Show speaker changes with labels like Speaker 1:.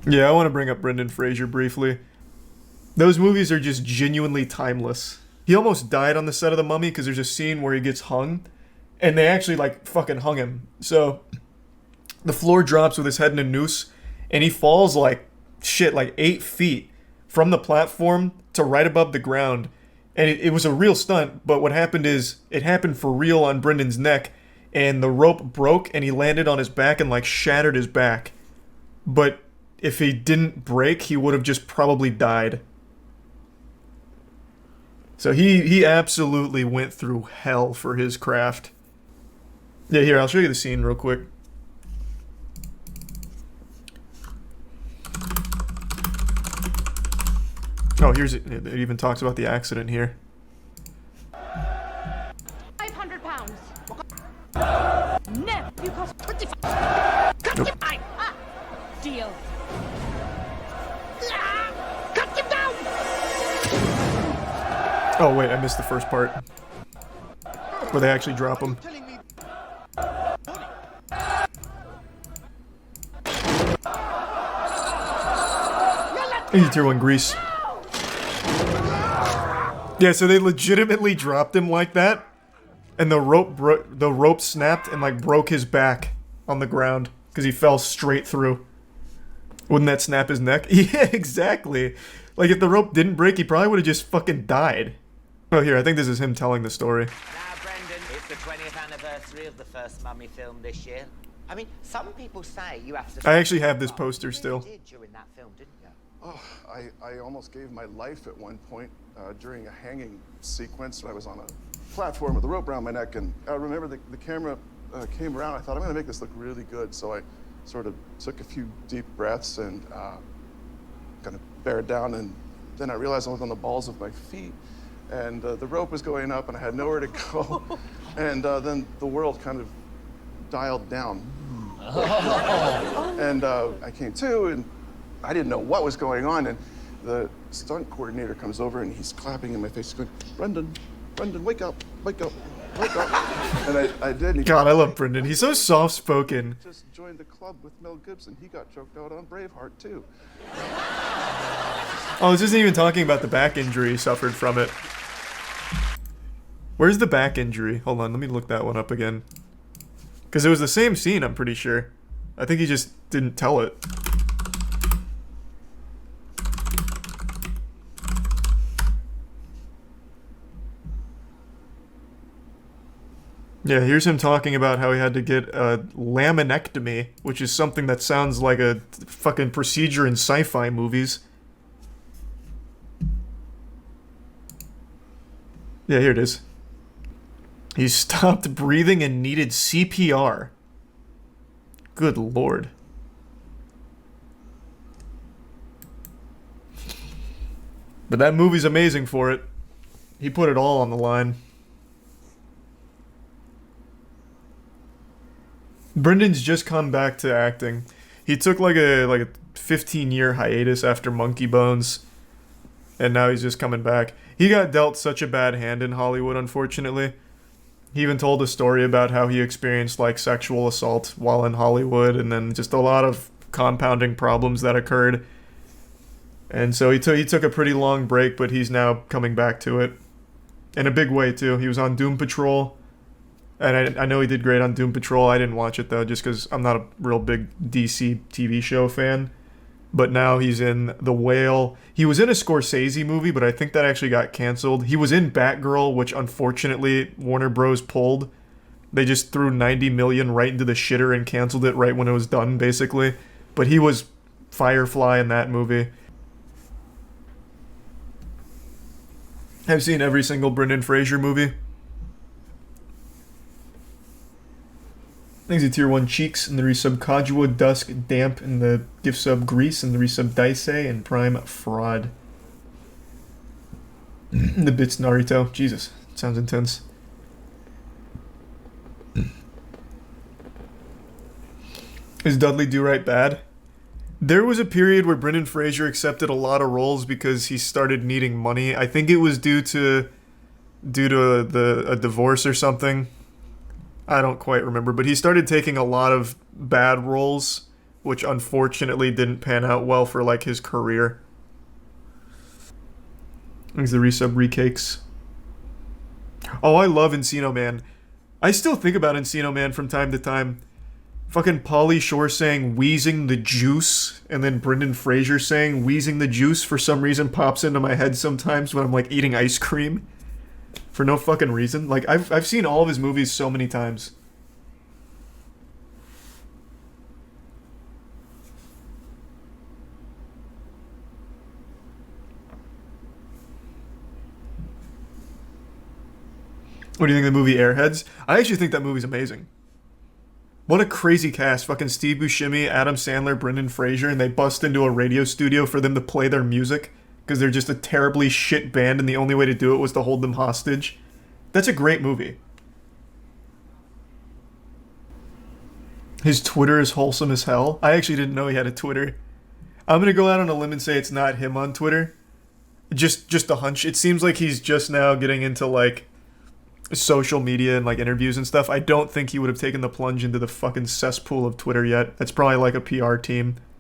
Speaker 1: Yeah, I want to bring up Brendan Fraser briefly. Those movies are just genuinely timeless. He almost died on the set of The Mummy because there's a scene where he gets hung, and they actually like fucking hung him. So the floor drops with his head in a noose, and he falls like shit, like 8 feet from the platform to right above the ground. And it was a real stunt, but what happened is it happened for real on Brendan's neck, and the rope broke, and he landed on his back and like shattered his back. But if he didn't break, he would have just probably died. So he absolutely went through hell for his craft. Yeah, here, I'll show you the scene real quick. Oh, here's it. It even talks about the accident here.
Speaker 2: 500 pounds. No, you cost 25. Cut
Speaker 1: Nope.
Speaker 2: him down. Deal. Cut him down.
Speaker 1: Oh, wait, I missed the first part. Where they actually drop him. Easy tier 1 grease. Yeah, so they legitimately dropped him like that, and the rope snapped and like broke his back on the ground because he fell straight through. Wouldn't that snap his neck? Yeah, exactly. Like if the rope didn't break, he probably would have just fucking died. Oh, here, I think this is him telling the story.
Speaker 3: Now, Brendan, it's the 20th anniversary of the first Mummy film this year. I mean, some people say you have to...
Speaker 1: I actually have this poster still.
Speaker 3: You did during that film, didn't you?
Speaker 4: Oh, I almost gave my life at one point during a hanging sequence. I was on a platform with a rope around my neck, and I remember the camera came around. I thought, I'm going to make this look really good. So I sort of took a few deep breaths and kind of bared down, and then I realized I was on the balls of my feet, and the rope was going up, and I had nowhere to go. And then the world kind of dialed down. And I came to, and I didn't know what was going on, and the stunt coordinator comes over and he's clapping in my face, going, Brendan, wake up, wake up, wake up. And I did. And
Speaker 1: God, I love Brendan. He's so soft-spoken.
Speaker 4: Just joined the club with Mel Gibson. He got choked out on Braveheart, too.
Speaker 1: Oh, this isn't even talking about the back injury he suffered from it. Where's the back injury? Hold on, let me look that one up again. Because it was the same scene, I'm pretty sure. I think he just didn't tell it. Yeah, here's him talking about how he had to get a laminectomy, which is something that sounds like a fucking procedure in sci-fi movies. Yeah, here it is. He stopped breathing and needed CPR. Good lord. But that movie's amazing for it. He put it all on the line. Brendan's just come back to acting. He took like a 15-year hiatus after Monkey Bones, and now he's just coming back. He got dealt such a bad hand in Hollywood, unfortunately. He even told a story about how he experienced like sexual assault while in Hollywood, and then just a lot of compounding problems that occurred. And so he took a pretty long break, but he's now coming back to it in a big way too. He was on Doom Patrol. And I know he did great on Doom Patrol. I didn't watch it, though, just because I'm not a real big DC TV show fan. But now he's in The Whale. He was in a Scorsese movie, but I think that actually got canceled. He was in Batgirl, which unfortunately Warner Bros. Pulled. They just threw $90 million right into the shitter and canceled it right when it was done, basically. But he was Firefly in that movie. I've seen every single Brendan Fraser movie. Thanks to Tier 1 Cheeks and the resub Kajua Dusk Damp and the gift sub Grease and the resub Daise and Prime Fraud. The bits Naruto. Jesus, sounds intense. Is Dudley Do Right bad? There was a period where Brendan Fraser accepted a lot of roles because he started needing money. I think it was due to a divorce or something. I don't quite remember, but he started taking a lot of bad roles which unfortunately didn't pan out well for like his career. Thanks the resub recakes. Oh, I love Encino Man. I still think about Encino Man from time to time. Fucking Pauly Shore saying wheezing the juice, and then Brendan Fraser saying wheezing the juice for some reason pops into my head sometimes when I'm like eating ice cream. For no fucking reason. Like, I've seen all of his movies so many times. What do you think of the movie Airheads? I actually think that movie's amazing. What a crazy cast. Fucking Steve Buscemi, Adam Sandler, Brendan Fraser, and they bust into a radio studio for them to play their music because they're just a terribly shit band and the only way to do it was to hold them hostage. That's a great movie. His Twitter is wholesome as hell. I actually didn't know he had a Twitter. I'm gonna go out on a limb and say it's not him on Twitter. Just a hunch. It seems like he's just now getting into like social media and like interviews and stuff. I don't think he would have taken the plunge into the fucking cesspool of Twitter yet. That's probably like a PR team